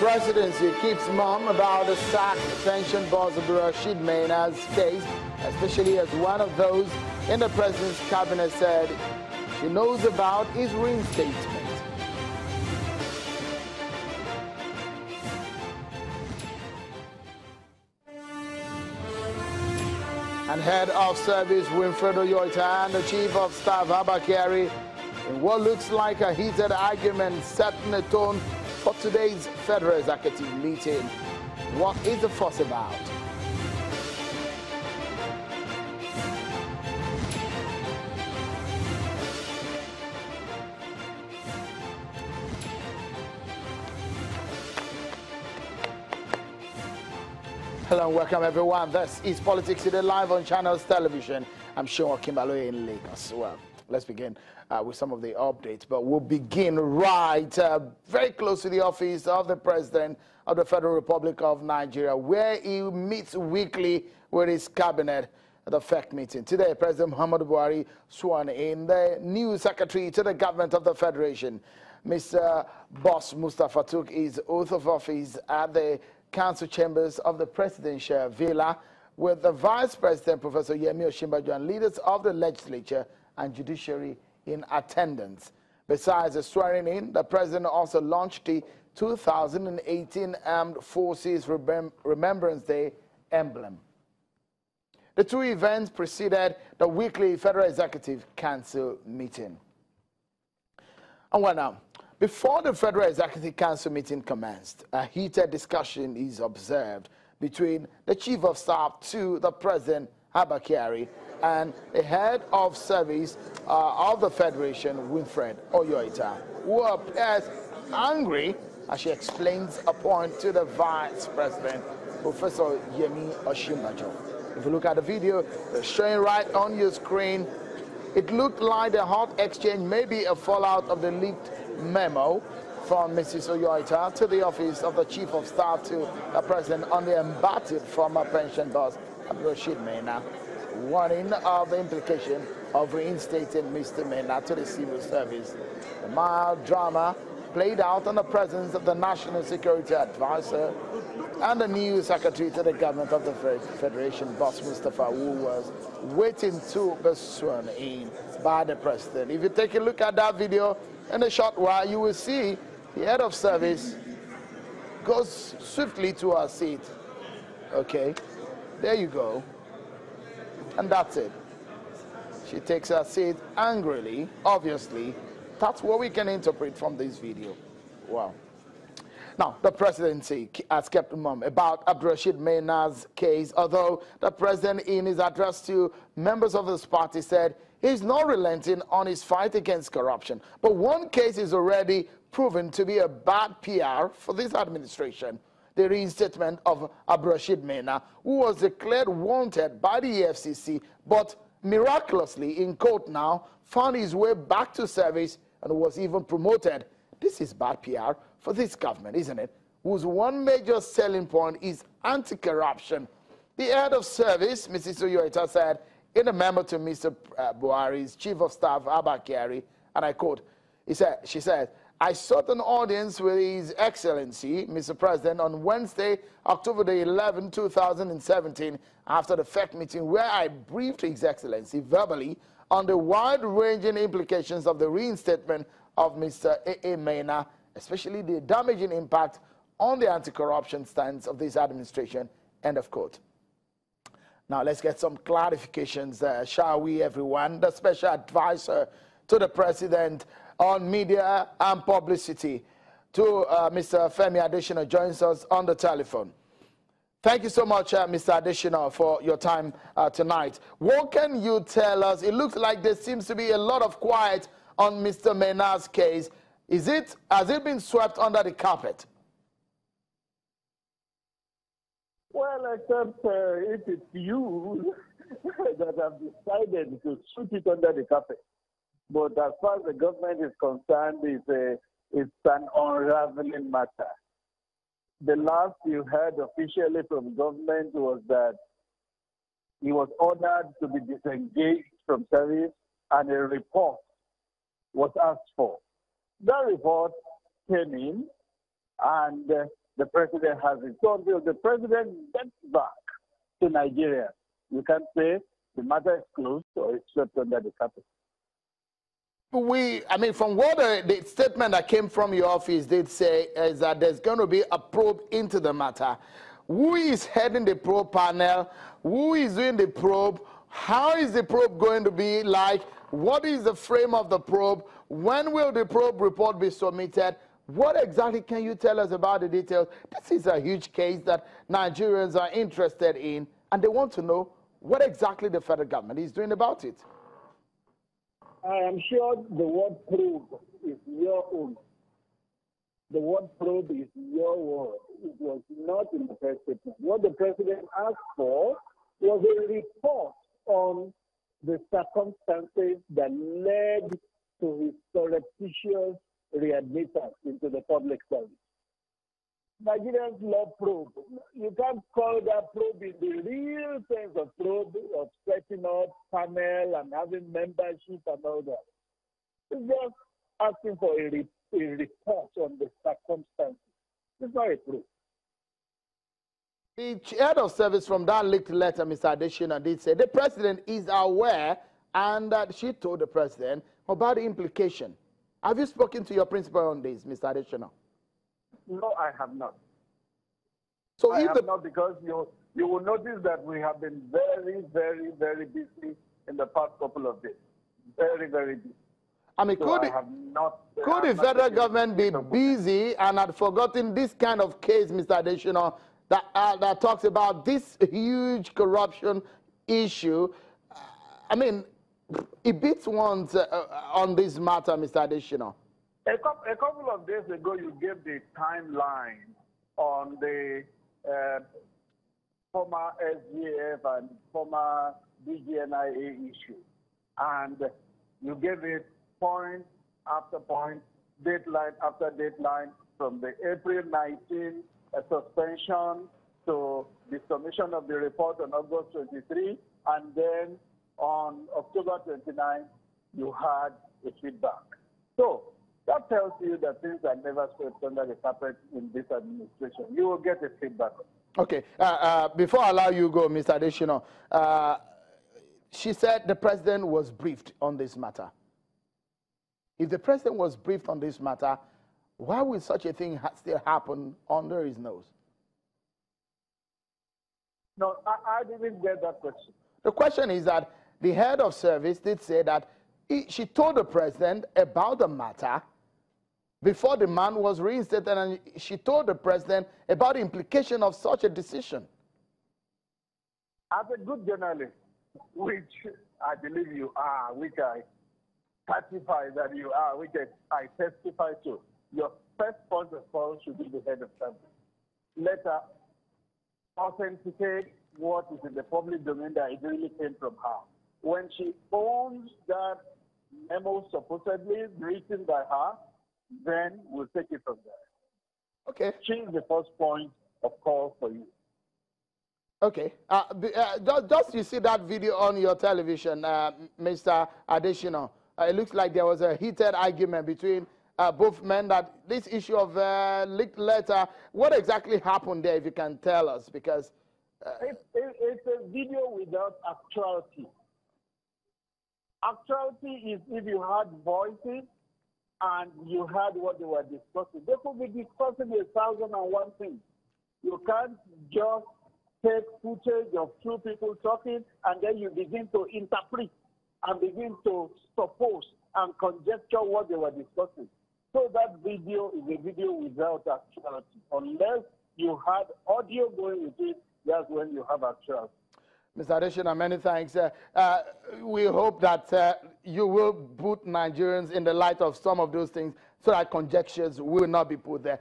presidency keeps mum about the sacked pension boss of Rashid Maina's case, especially as one of those in the president's cabinet said she knows about his reinstatement. And head of service Winfred Oyoita and the chief of staff Abakari in what looks like a heated argument setting the tone for today's Federal Executive meeting. What is the fuss about? Hello and welcome everyone. This is Politics Today live on Channels Television. I'm Sean Kimbaloye in Lagos. Well, let's begin with some of the updates, but we'll begin right very close to the office of the President of the Federal Republic of Nigeria, where he meets weekly with his cabinet at the FEC meeting. Today, President Muhammadu Buhari sworn in the new secretary to the government of the Federation. Mr. Boss Mustafa took his oath of office at the Council chambers of the Presidential Villa with the Vice President, Professor Yemi Osinbajo, and leaders of the legislature and judiciary in attendance. Besides the swearing in, the President also launched the 2018 Armed Forces Remembrance Day emblem. The two events preceded the weekly Federal Executive Council meeting. And well now, before the Federal Executive Council meeting commenced, a heated discussion is observed between the Chief of Staff to the President, Abakari, and the Head of Service of the Federation, Winfred Oyoita, who appears angry as she explains a point to the Vice President, Professor Yemi Osinbajo. If you look at the video showing right on your screen, it looked like the hot exchange may be a fallout of the leaked memo from Mrs. Oyoita to the office of the Chief of Staff to the President on the embattled former pension boss, Rashid Maina, warning of the implication of reinstating Mr. Maina to the civil service. The mild drama played out on the presence of the National Security Advisor and the new Secretary to the Government of the Federation, Boss Mustafa, who was waiting to be sworn in by the President. If you take a look at that video in a short while, you will see the Head of Service goes swiftly to her seat. Okay, there you go. And that's it. She takes her seat angrily, obviously. That's what we can interpret from this video. Wow. Now, the presidency has kept mum about Abdurrashid Maina's case, although the president in his address to members of his party said he's not relenting on his fight against corruption. But one case is already proven to be a bad PR for this administration: the reinstatement of Abdurrashid Maina, who was declared wanted by the EFCC, but miraculously in court now found his way back to service and was even promoted. This is bad PR for this government, isn't it? Whose one major selling point is anti-corruption. The Head of Service, Mrs. Oyoita, said in a memo to Mr. Buhari's Chief of Staff, Abakari, and I quote, she said, "I sought an audience with His Excellency, Mr. President, on Wednesday, October the 11th, 2017, after the FEC meeting, where I briefed His Excellency verbally on the wide-ranging implications of the reinstatement of Mr. A.A. Maina, especially the damaging impact on the anti-corruption stance of this administration," end of quote. Now, let's get some clarifications, shall we, everyone? The Special Advisor to the President on Media and Publicity, to Mr. Femi Adesina, joins us on the telephone. Thank you so much, Mr. Adesina, for your time tonight. What can you tell us? It looks like there seems to be a lot of quiet on Mr. Maina's case. Has it been swept under the carpet? Well, except if it's you that have decided to sweep it under the carpet. But as far as the government is concerned, it's an unraveling matter. The last you heard officially from government was that he was ordered to be disengaged from service and a report was asked for. That report came in, and the president has it. So until the president gets back to Nigeria, you can't say the matter is closed or it's swept under the carpet. I mean, from what the statement that came from your office did say is that there's going to be a probe into the matter. Who is heading the probe panel? Who is doing the probe? How is the probe going to be like? What is the frame of the probe? When will the probe report be submitted? What exactly can you tell us about the details? This is a huge case that Nigerians are interested in, and they want to know what exactly the federal government is doing about it. I am sure the word probe is your own. The word probe is your word. It was not in the press statement. What the president asked for was a report on the circumstances that led to his surreptitious readmittance into the public service. Nigerians love probe. You can't call that probe in the real sense of probe, of setting up panel and having membership and all that. It's just asking for a report on the circumstances. It's not a probe. The head of service from that leaked letter, Mr. Adesina, did say the president is aware and that she told the president about the implication. Have you spoken to your principal on this, Mr. Adesina? No, I have not. So I have not, because you will notice that we have been very, very, very busy in the past couple of days. Very, very busy. I mean, so could the federal government be busy and had forgotten this kind of case, Mr. Adesina, that talks about this huge corruption issue? I mean, it beats ones on this matter, Mr. Adesina. A couple of days ago, you gave the timeline on the former SGF and former DGNIA issue. And you gave it point after point, deadline after deadline, from the April 19 suspension to the submission of the report on August 23, and then on October 29, you had a feedback. So that tells you that things are never swept under the carpet in this administration. You will get a feedback. Okay. Before I allow you go, Mr. Adesina, she said the president was briefed on this matter. If the president was briefed on this matter, why would such a thing still happen under his nose? No, I didn't get that question. The question is that the head of service did say that she told the president about the matter before the man was reinstated, and she told the president about the implication of such a decision. As a good journalist, which I believe you are, which I certify that you are, which I testify to, your first point of call should be the head of service. Let her authenticate what is in the public domain that it really came from her. When she owns that memo supposedly written by her, then we'll take it from there. Okay. She's the first point of call for you. Okay. Just you see that video on your television, Mr. Adesina. It looks like there was a heated argument between both men, that this issue of leaked letter, what exactly happened there, if you can tell us, because... It's a video without actuality. Actuality is if you had voices and you heard what they were discussing. They could be discussing 1,001 things. You can't just take footage of two people talking and then you begin to interpret and begin to suppose and conjecture what they were discussing. So that video is a video without actuality. Unless you had audio going with it, that's when you have actuality. Mr. Adesina, many thanks. We hope that you will put Nigerians in the light of some of those things so that conjectures will not be put there.